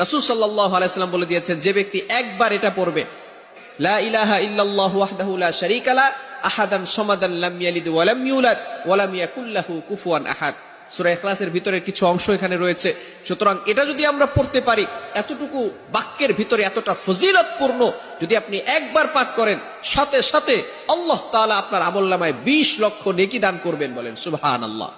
রাসূল সাল্লাল্লাহু আলাইহি ওয়াসাল্লাম বলে দিয়েছেন, যে ব্যক্তি একবার এটা পড়বে, লা ইলাহা ইল্লাল্লাহু ওয়াহদাহু লা শারীকা লা আহাদান সামাদান লাম ইয়ালিদ ওয়া লাম ইউলাদ ওয়া লাম ইয়াকুল লাহু কুফুয়ান আহাদ। সূরা ইখলাসের ভিতরে কিছু অংশ এখানে রয়েছে। সুতরাং এটা যদি আমরা পড়তে পারি, এতটুকু বাক্যের ভিতরে এতটা ফজিলতপূর্ণ যদি আপনি একবার পাঠ করেন, সাথে সাথে আল্লাহ তাআলা আপনার আমলনামায় 20 লক্ষ নেকি দান করবেন। বলেন সুবহানাল্লাহ।